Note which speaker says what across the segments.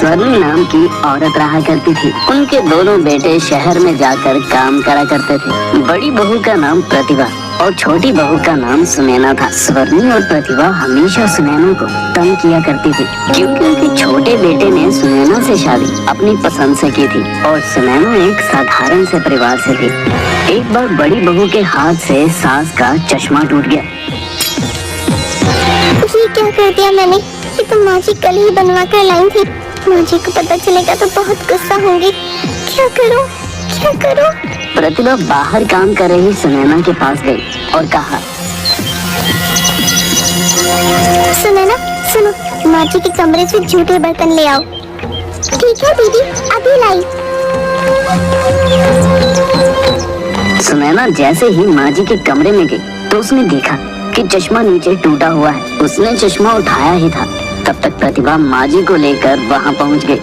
Speaker 1: स्वर्णी नाम की औरत रहा करती थी। उनके दोनों बेटे शहर में जाकर काम करा करते थे। बड़ी बहू का नाम प्रतिभा और छोटी बहू का नाम सुनैना था। स्वर्णी और प्रतिभा हमेशा सुनैना को तंग किया करती थी, क्योंकि उनके छोटे बेटे ने सुनैना से शादी अपनी पसंद से की थी और सुनैना एक साधारण से परिवार से थी। एक बार बड़ी बहू के हाथ से सास का चश्मा टूट गया।
Speaker 2: ये क्या कर दिया मैंने? ये तो माँ जी कल ही बनवा कर लाई थी। माँ जी को पता चलेगा तो बहुत गुस्सा होंगी। क्या करूं? क्या करूं?
Speaker 1: प्रतिभा बाहर काम कर रही सुनैना के पास गई और कहा,
Speaker 2: सुनैना सुनो, माँ जी के कमरे से झूठे बर्तन ले आओ। ठीक है दीदी, अभी लाई।
Speaker 1: सुनैना जैसे ही माँ जी के कमरे में गई तो उसने देखा कि चश्मा नीचे टूटा हुआ है। उसने चश्मा उठाया ही था, तब तक प्रतिभा माँ जी को लेकर वहाँ पहुँच गई।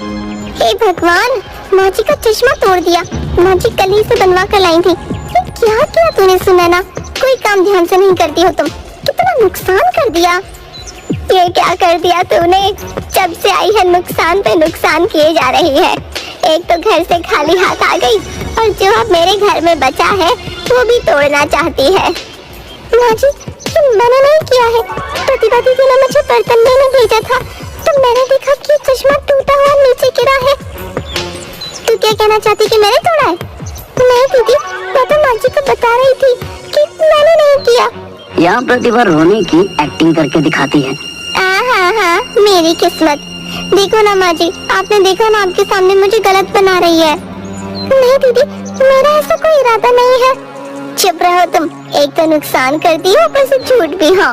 Speaker 2: हे भगवान, माँ जी का चश्मा तोड़ दिया। माँ जी कल ही से बनवा कर लाई थी। क्या किया तूने सुनैना? कोई काम ध्यान से नहीं करती हो तुम। कितना नुकसान कर दिया। ये क्या कर दिया तूने? जब से आई है नुकसान पे नुकसान किए जा रही है। एक तो घर से खाली हाथ आ गई और जो अब मेरे घर में बचा है वो भी तोड़ना चाहती है। माँ जी, मैंने नहीं किया है। प्रतिभा दीदी ने मुझे बर्तन लेने भेजा था तो मैंने देखा कि चश्मा टूटा हुआ नीचे गिरा है। तू क्या कहना चाहती कि मैंने तोड़ा है? नहीं दीदी, मैं तो माँ जी को बता रही थी कि मैंने नहीं किया।
Speaker 1: यहाँ प्रतिभा रोने की एक्टिंग करके दिखाती है।
Speaker 2: हाँ, मेरी किस्मत। देखो ना माँ जी, आपने देखा ना आपके सामने मुझे गलत बना रही है। नहीं दीदी, मेरा ऐसा कोई इरादा नहीं है। चुप रहो तुम, एक तो नुकसान करती हो ऊपर से झूठ भी हो।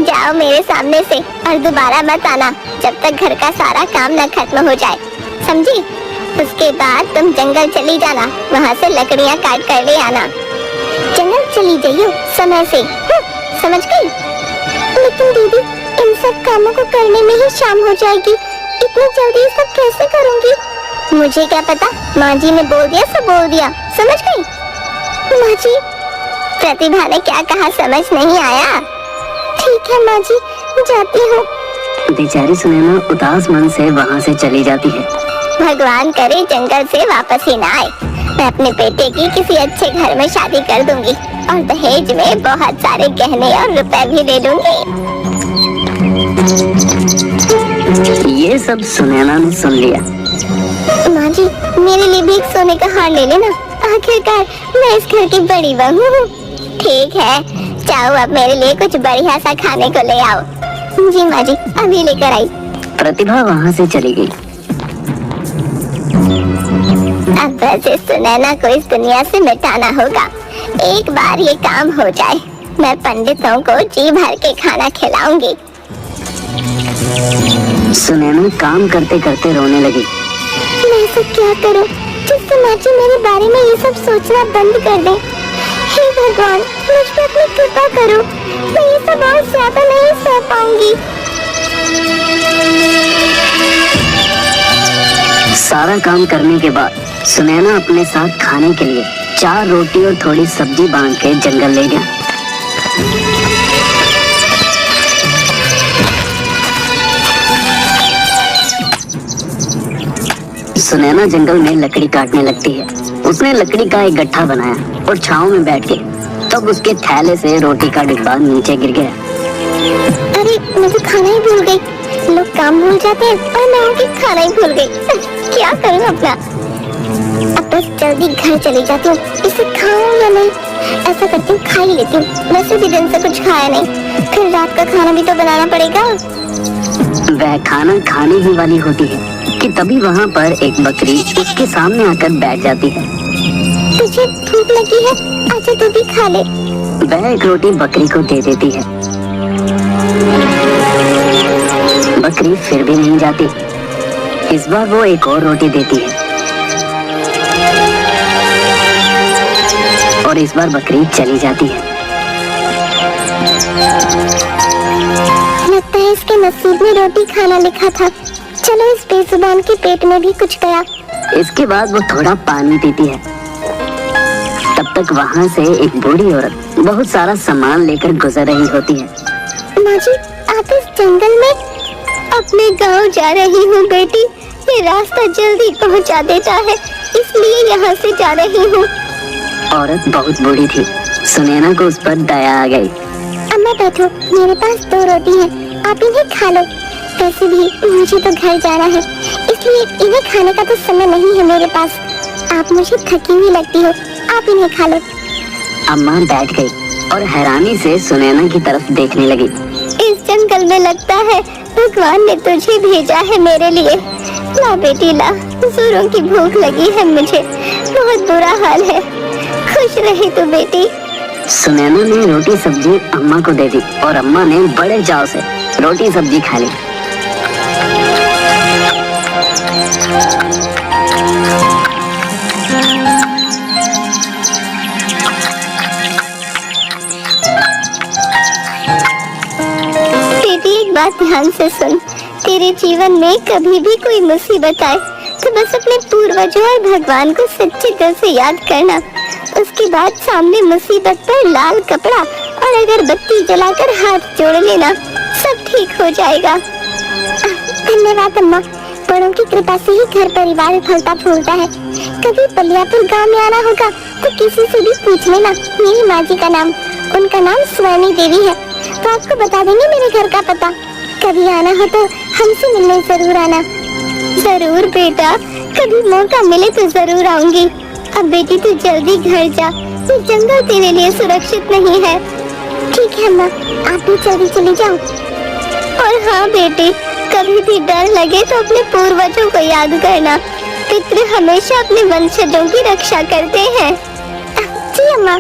Speaker 2: जाओ मेरे सामने से और दोबारा मत आना जब तक घर का सारा काम न खत्म हो जाए, समझी? उसके बाद तुम जंगल चली जाना, वहाँ से लकड़ियाँ काट कर ले आना। जंगल चली जाइयो समय से, समझ गई? लेकिन दीदी, इन सब कामों को करने में ही शाम हो जाएगी। इतनी जल्दी सब कैसे करूँगी? मुझे क्या पता, माँ जी ने बोल दिया सो बोल दिया, समझ गई? माँ जी, प्रतिभा ने क्या कहा समझ नहीं आया। ठीक है माँ जी, जाती हूँ।
Speaker 1: बेचारी सुनैना उदास मन से वहाँ से चली जाती है।
Speaker 2: भगवान करे जंगल से वापस ही ना आए। मैं अपने बेटे की किसी अच्छे घर में शादी कर दूंगी और दहेज में बहुत सारे गहने और रुपए भी दे दूंगी।
Speaker 1: ये सब सुनैना ने सुन लिया।
Speaker 2: माँ जी, मेरे लिए भी एक सोने का हार ले लेना। आखिरकार मैं इस घर की बड़ी बहू हूँ। ठीक है, जाओ अब मेरे लिए कुछ बढ़िया सा खाने को ले आओ। जी माँ जी, अभी लेकर आई।
Speaker 1: प्रतिभा वहाँ से चली गई।
Speaker 2: अब वैसे सुनैना को इस दुनिया से मिटाना होगा। एक बार ये काम हो जाए, मैं पंडितों को जी भर के खाना खिलाऊंगी।
Speaker 1: सुनैना काम करते करते रोने लगी।
Speaker 2: मैं ऐसा क्या करूं जिससे माँ जी मेरे बारे में ये सब सोचना बंद कर दें? हे भगवान, मुझ पर अपनी कृपा करो। मैं ये सब और ज्यादा नहीं सह पाऊंगी।
Speaker 1: सारा काम करने के बाद सुनैना अपने साथ खाने के लिए 4 रोटी और थोड़ी सब्जी बांध के जंगल ले गया। सुनैना जंगल में लकड़ी काटने लगती है। उसने लकड़ी का एक गट्ठा बनाया और छांव में बैठ के तब उसके थैले से रोटी का डिब्बा नीचे गिर गया।
Speaker 2: अरे, मैं तो खाना ही भूल गई। लोग काम भूल जाते हैं और मैं उनकी खाना ही भूल गई। क्या करूं अपना? अब बस जल्दी घर चली जाती हूँ। इसे खाऊं या नहीं? ऐसा करती हूँ, खा ही लेती हूँ। वैसे भी दिन से कुछ खाया नहीं, फिर रात का खाना भी तो बनाना पड़ेगा।
Speaker 1: वह खाना खाने ही वाली होती है कि तभी वहाँ पर एक बकरी उसके सामने आकर बैठ जाती है।
Speaker 2: तुझे भूख लगी है? आजा तू भी खा ले।
Speaker 1: वह एक रोटी बकरी को दे देती है। बकरी फिर भी नहीं जाती। इस बार वो एक और रोटी देती है और इस बार बकरी चली जाती है।
Speaker 2: लगता है इसके नसीब में रोटी खाना लिखा था। चलो इस बेजुबान के पेट में भी कुछ गया।
Speaker 1: इसके बाद वो थोड़ा पानी पीती है। तब तक वहाँ से एक बूढ़ी औरत बहुत सारा सामान लेकर गुजर रही होती है।
Speaker 2: माँ जी, आप इस जंगल में अपने गांव जा रही हूँ बेटी, ये रास्ता जल्दी पहुँचा देता है, इसलिए यहाँ से जा रही हूँ।
Speaker 1: औरत बहुत बूढ़ी थी, सुनैना को उस पर दया आ गई।
Speaker 2: अम्मा बैठो, मेरे पास 2 रोटी है, आप इन्हें खा लो। वैसे भी मुझे तो घर जाना है, इसलिए इन्हें खाने का तो समय नहीं है मेरे पास। आप मुझे थकी हुई लगती हो, आप इन्हें खा लो।
Speaker 1: अम्मा बैठ गई और हैरानी से सुनैना की तरफ देखने लगी।
Speaker 2: इस जंगल में लगता है भगवान ने तुझे भेजा है मेरे लिए। ला बेटी ला, जोरों की भूख लगी है मुझे, बहुत बुरा हाल है। खुश रही तू बेटी।
Speaker 1: सुनैना ने रोटी सब्जी अम्मा को दे दी और अम्मा ने बड़े चाव से रोटी सब्जी खा ली।
Speaker 2: बेटी एक बात ध्यान से सुन, तेरे जीवन में कभी भी कोई मुसीबत आए तो बस अपने पूर्वजों और भगवान को सच्चे दिल से याद करना। उसके बाद सामने मुसीबत पर लाल कपड़ा और अगरबत्ती जलाकर हाथ जोड़ लेना, सब ठीक हो जाएगा। धन्यवाद अम्मा, बड़ों की कृपा से ही घर परिवार फलता फूलता है। कभी बलियापुर गांव में आना होगा तो किसी से भी पूछ लेना मेरी माँ जी का नाम, उनका नाम स्वर्णी देवी है, तो आपको बता देंगे मेरे घर का पता। कभी आना हो तो हमसे मिलने जरूर आना। जरूर बेटा, कभी मौका मिले तो जरूर आऊंगी। अब बेटी तू जल्दी घर जा, ये जंगल तेरे लिए सुरक्षित नहीं है। ठीक है अम्मा, आप भी जल्दी चली जाओ। और हाँ बेटी, कभी भी डर लगे तो अपने पूर्वजों को याद करना, पितृ हमेशा अपने वंशजों की रक्षा करते हैं। जी अम्मा।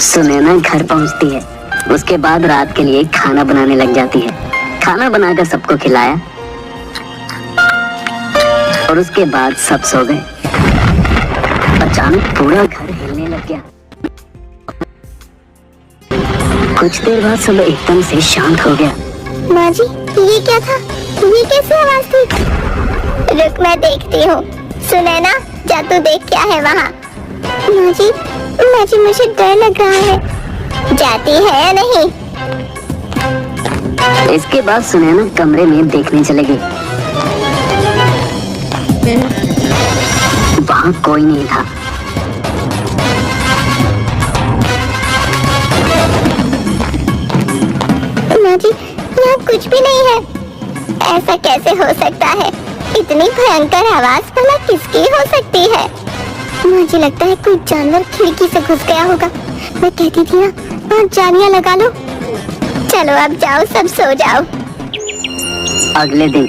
Speaker 1: सुनैना घर पहुंचती है। उसके बाद रात के लिए खाना बनाने लग जाती है। खाना बनाकर सबको खिलाया और उसके बाद सब सो गए। अचानक पूरा घर हिलने लग गया। कुछ देर बाद सब एकदम से शांत हो गया।
Speaker 2: माँ जी, ये क्या था? ये कैसी आवाज थी? रुक, मैं देखती हूँ। सुनैना, जा तू देख क्या है वहाँ। माँ जी, मुझे डर लग रहा है। जाती है या नहीं?
Speaker 1: इसके बाद सुनैना कमरे में देखने चले गई। वहाँ कोई नहीं था।
Speaker 2: माँ जी, यहाँ कुछ भी नहीं है। ऐसा कैसे हो सकता है? इतनी भयंकर आवाज भला किसकी हो सकती है? मुझे लगता है कोई जानवर खिड़की से घुस गया होगा। मैं कहती थी ना, वहाँ जालियाँ लगा लो। चलो अब जाओ, सब सो जाओ।
Speaker 1: अगले दिन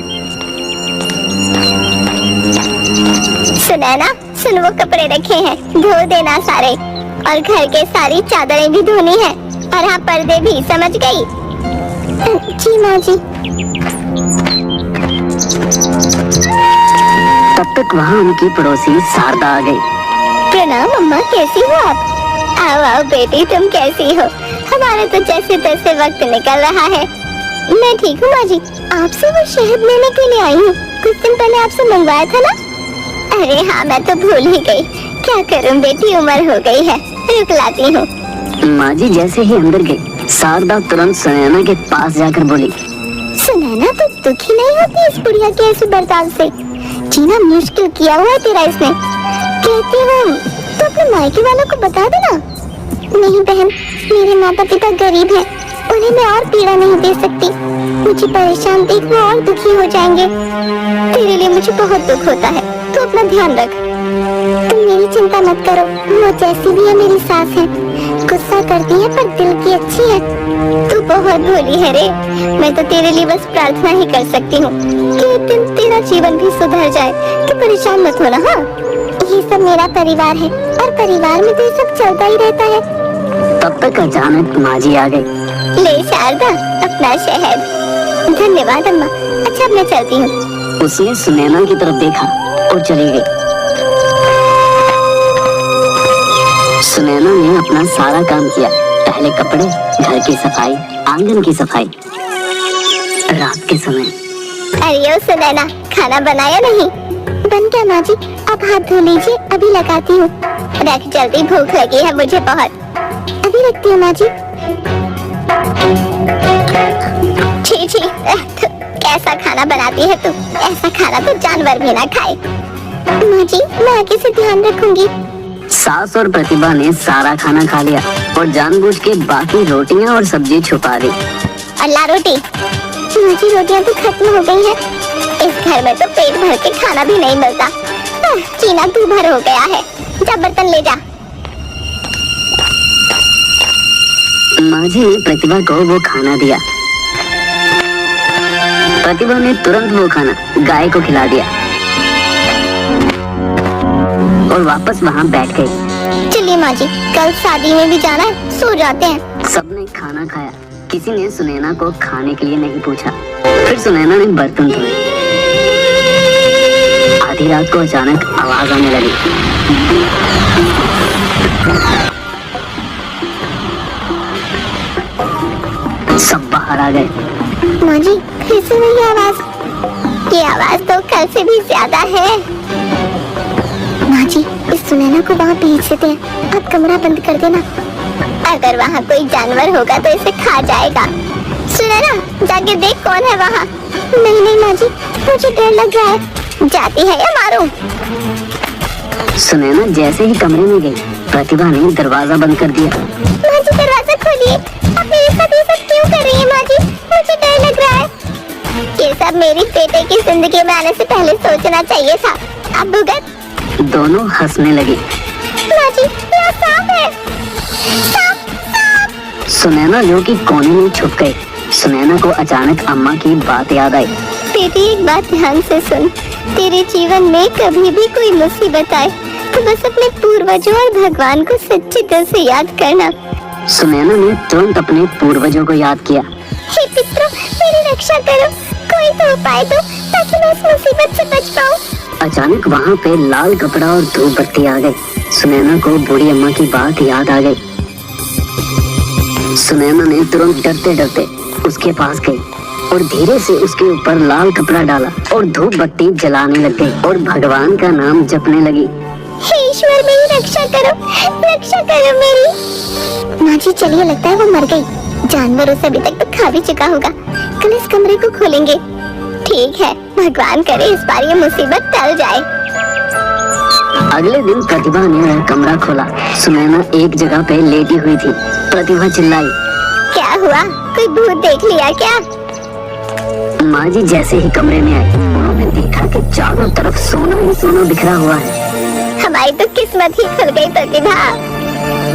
Speaker 2: सुनैना, सुन, वो कपड़े रखे हैं, धो देना सारे, और घर के सारी चादरें भी धोनी है, और हाँ पर्दे भी, समझ गई? जी माँ जी।
Speaker 1: तब तक वहाँ उनकी पड़ोसी शारदा आ गई।
Speaker 2: प्रणाम अम्मा, कैसी हो आप? आओ आओ बेटी, तुम कैसी हो? हमारा तो जैसे तैसे वक्त निकल रहा है। मैं ठीक हूँ माँ जी, आपसे वो शहद लेने के लिए आई हूँ। कुछ दिन पहले आपसे मंगवाया था ना? अरे हाँ, मैं तो भूल ही गई। क्या करूँ बेटी, उम्र हो गई है। रुक लाती हूँ।
Speaker 1: माँ जी जैसे ही अंदर गई, शारदा तुरंत सुनैना के पास जाकर बोली,
Speaker 2: सुनैना, तो दुखी नहीं होती इस बुढ़िया के ऐसे बर्ताव से? जीना मुश्किल किया हुआ है तेरा इसने। कहती हूँ तो अपने मायके वालों को बता देना। नहीं बहन, मेरे माता पिता गरीब हैं, उन्हें मैं और पीड़ा नहीं दे सकती। मुझे परेशान देख वो और दुखी हो जाएंगे। तेरे लिए मुझे बहुत दुख होता है, तो अपना ध्यान रख। तुम मेरी चिंता मत करो, वो जैसी भी है मेरी सास है, गुस्सा करती है पर दिल की अच्छी है। तू बहुत भोली है रे। मैं तो तेरे लिए बस प्रार्थना ही कर सकती हूँ कि एक दिन तेरा जीवन भी सुधर जाए। तो परेशान मत होना। हाँ, ये सब मेरा परिवार है, और परिवार में तो ये सब चलता ही रहता है।
Speaker 1: तब तक अचानक माँ जी आ गई।
Speaker 2: ले शारदा, अपना शहद। धन्यवाद अम्मा। अच्छा, मैं चलती हूँ।
Speaker 1: उसने सुनैना की तरफ देखा और चली गई। सुनैना ने अपना सारा काम किया, पहले कपड़े, घर की सफाई, आंगन की सफाई। रात के समय,
Speaker 2: अरे ओ सुनैना, खाना बनाया नहीं? बन गया माँ जी, आप हाथ धो लीजिए, अभी लगाती हूँ। रख जल्दी, भूख लगी है मुझे बहुत। अभी रखती हूँ माँ जी। छी छी, कैसा खाना बनाती है तू, ऐसा खाना तो जानवर भी ना खाए। माँ जी, मैं आगे से ध्यान रखूंगी।
Speaker 1: सास और प्रतिभा ने सारा खाना खा लिया और जानबूझ के बाकी रोटियां और सब्जी छुपा दी।
Speaker 2: अल्लाह रोटी। माँ जी, रोटियां तो खत्म हो गई हैं। इस घर में तो पेट भर के खाना भी नहीं मिलता। जीना तू भर हो गया है, जा बर्तन ले जा।
Speaker 1: माँ जी ने प्रतिभा को वो खाना दिया। प्रतिभा ने तुरंत वो खाना गाय को खिला दिया और वापस वहाँ बैठ गई।
Speaker 2: चलिए माँ जी, कल शादी में भी जाना है, सो जाते हैं।
Speaker 1: सबने खाना खाया। किसी ने सुनैना को खाने के लिए नहीं पूछा। फिर सुनैना ने बर्तन धोए। आधी रात को अचानक आवाज आने लगी। सब बाहर आ गए।
Speaker 2: माँ जी, फिर से वही आवाज। ये आवाज तो कल से भी ज्यादा है। माँ जी, इस सुनैना को वहाँ भेज देते हैं, आप कमरा बंद कर देना। अगर वहाँ कोई जानवर होगा तो इसे खा जाएगा। सुनैना, जाके देख कौन है वहाँ। नहीं नहीं माँ जी, मुझे डर लग रहा है। जाती है या मारूं?
Speaker 1: सुनैना जैसे ही कमरे में गई, प्रतिभा ने दरवाजा बंद कर दिया।
Speaker 2: माँ जी, दरवाजा खोलिए। आप मेरे साथ ये सब क्यों कर रही हैं माँ जी? मुझे डर लग रहा है। ये सब मेरी बेटे की जिंदगी में आने से पहले सोचना चाहिए था। अब भुगत।
Speaker 1: दोनों हंसने लगी।
Speaker 2: माँ जी, यहाँ सांप है। सांप।
Speaker 1: सुनैना जो कि कोने में छुप गई। सुनैना को अचानक अम्मा की बात याद आई।
Speaker 2: बेटी, एक बात ध्यान से सुन। तेरे जीवन में कभी भी कोई मुसीबत आए तो बस अपने पूर्वजों और भगवान को सच्चे दिल से याद करना।
Speaker 1: सुनैना ने तुरंत अपने पूर्वजों को याद किया।
Speaker 2: हे पितरों, मेरी रक्षा करो, कोई तो उपाय दो ताकि मैं इस मुसीबत से बच पाऊं।
Speaker 1: अचानक वहाँ पे लाल कपड़ा और धूप बत्ती आ गई। सुनैना को बूढ़ी अम्मा की बात याद आ गई। सुनैना ने तुरंत डरते डरते उसके पास गई और धीरे से उसके ऊपर लाल कपड़ा डाला और धूप बत्ती जलाने लग गई और भगवान का नाम जपने लगी।
Speaker 2: हे ईश्वर, मेरी रक्षा करो मेरी। माँ जी, चलिए, लगता है वो मर गई। जानवर उसे अभी तक तो खा भी चुका होगा। कल इस कमरे को खोलेंगे। ठीक है, भगवान करे इस बार ये मुसीबत टल जाए।
Speaker 1: अगले दिन प्रतिभा ने वह कमरा खोला। सुनैना एक जगह पे लेटी हुई थी। प्रतिभा चिल्लाई।
Speaker 2: क्या हुआ, कोई भूत देख लिया क्या?
Speaker 1: माँ जी जैसे ही कमरे में आई, उन्होंने देखा कि चारों तरफ सोना ही सोना बिखरा हुआ है।
Speaker 2: हमारी तो किस्मत ही खुल गई प्रतिभा।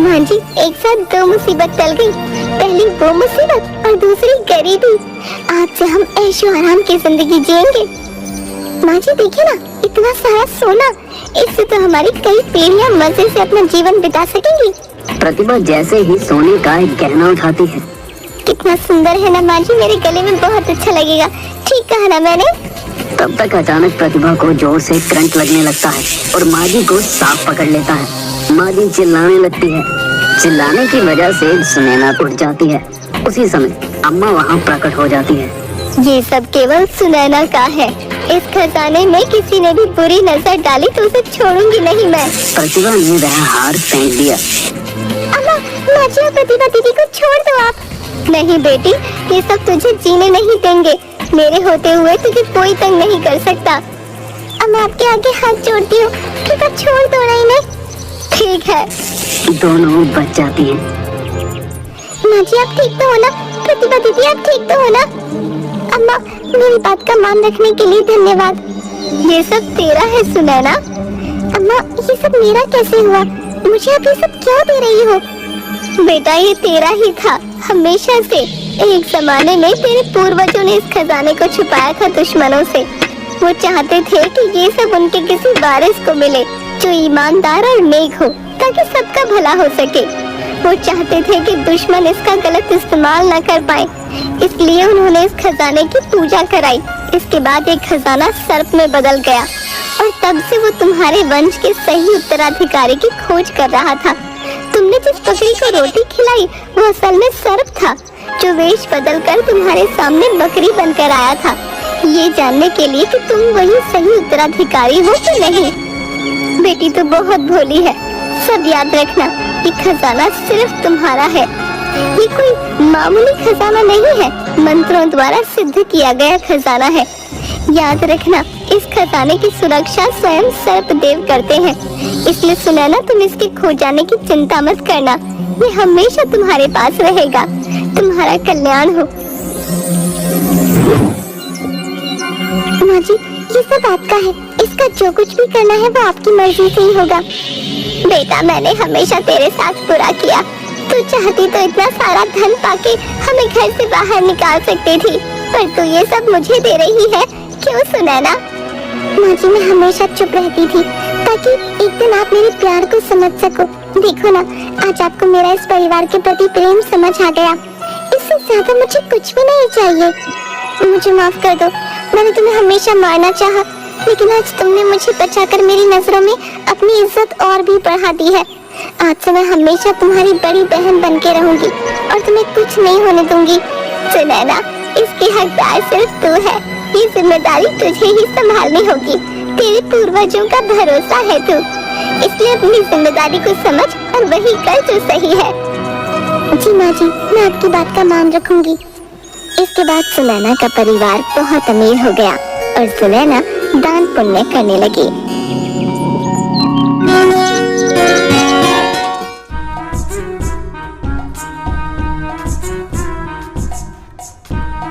Speaker 2: माँ जी, एक साथ दो मुसीबत टल गई। पहली वो मुसीबत और दूसरी गरीबी। आज से हम ऐशो आराम की जिंदगी जिएंगे। माँ जी, देखिए ना, इतना सारा सोना, इससे तो हमारी कई पीढ़ियां मजे से अपना जीवन बिता सकेंगी।
Speaker 1: प्रतिभा जैसे ही सोने का एक गहना उठाती है।
Speaker 2: कितना सुंदर है ना माँ जी, मेरे गले में बहुत अच्छा लगेगा। ठीक कहा ना मैंने?
Speaker 1: तब तक अचानक प्रतिभा को जोर से करंट लगने लगता है और माँ जी को सांप पकड़ लेता है। माँ जी चिल्लाने लगती है। चिल्लाने की वजह से सुनैना उठ जाती है। उसी समय अम्मा वहाँ प्रकट हो जाती है।
Speaker 2: ये सब केवल सुनैना का है। इस खजाने में किसी ने भी बुरी नजर डाली तो उसे छोड़ूंगी नहीं मैं।
Speaker 1: प्रतिभा ने वह हार फेंक दिया।
Speaker 2: अम्मा, माँ जी और प्रतिभा दीदी को छोड़ दो आप। नहीं बेटी, ये सब तुझे जीने नहीं देंगे। मेरे होते हुए तुझे कोई तंग नहीं कर सकता। अब मैं आपके आगे हाथ जोड़ती हूँ, कृपया छोड़ दो ना इन्हें। ठीक है।
Speaker 1: दोनों बच जाती हैं।
Speaker 2: माँ जी, आप ठीक तो हो ना? प्रतिभा दीदी, आप ठीक तो हो ना? अम्मा, मेरी बात का मान रखने के लिए धन्यवाद। ये सब तेरा है सुनैना। अम्मा, ये सब मेरा कैसे हुआ? मुझे आप ये सब क्यों दे रही हो? बेटा, ये तेरा ही था हमेशा से। एक जमाने में तेरे पूर्वजों ने इस खजाने को छुपाया था दुश्मनों से। वो चाहते थे कि ये सब उनके किसी वारिस को मिले जो ईमानदार और नेक हो, ताकि सबका भला हो सके। वो चाहते थे कि दुश्मन इसका गलत इस्तेमाल न कर पाए, इसलिए उन्होंने इस खजाने की पूजा कराई। इसके बाद एक खजाना सर्प में बदल गया और तब से वो तुम्हारे वंश के सही उत्तराधिकारी की खोज कर रहा था। तुमने जिस बकरी को रोटी खिलाई वो असल में सर्प था, जो वेश बदलकर तुम्हारे सामने बकरी बनकर आया था। ये जानने के लिए कि तुम वही सही उत्तराधिकारी हो कि नहीं। बेटी तो बहुत भोली है। सब याद रखना, ये खजाना सिर्फ तुम्हारा है। ये कोई मामूली खजाना नहीं है, मंत्रों द्वारा सिद्ध किया गया खजाना है। याद रखना, इस खजाने की सुरक्षा स्वयं सर्पदेव करते हैं। इसलिए सुनैना, तुम इसके खो जाने की चिंता मत करना। ये हमेशा तुम्हारे पास रहेगा। तुम्हारा कल्याण हो। माँ जी, ये सब आपका है। इसका जो कुछ भी करना है वो आपकी मर्जी से ही होगा। बेटा, मैंने हमेशा तेरे साथ बुरा किया। तू चाहती तो इतना सारा धन पाके हमें घर से बाहर निकाल सकती थी, पर तू ये सब मुझे दे रही है। क्यों सुनैना? माँ जी, मैं हमेशा चुप रहती थी ताकि एक दिन आप मेरे प्यार को समझ सको। देखो ना, आज आपको मेरा इस परिवार के प्रति प्रेम समझ आ गया। इससे ज्यादा मुझे कुछ भी नहीं चाहिए। मुझे माफ कर दो, मैंने तुम्हें हमेशा मारना चाहा, लेकिन आज तुमने मुझे बचाकर मेरी नजरों में अपनी इज्जत और भी बढ़ा दी है। आज से मैं हमेशा तुम्हारी बड़ी बहन बन के रहूंगी और तुम्हें कुछ नहीं होने दूंगी। सुनैना, इसकी हकदार सिर्फ तू है। ये जिम्मेदारी तुझे ही संभालनी होगी। तेरे पूर्वजों का भरोसा है तू, इसलिए अपनी जिम्मेदारी को समझ और वही कर जो सही है। जी माँ जी, मैं आपकी बात का मान रखूंगी। इसके बाद सुनैना का परिवार बहुत अमीर हो गया और सुनैना दान पुण्य करने लगी।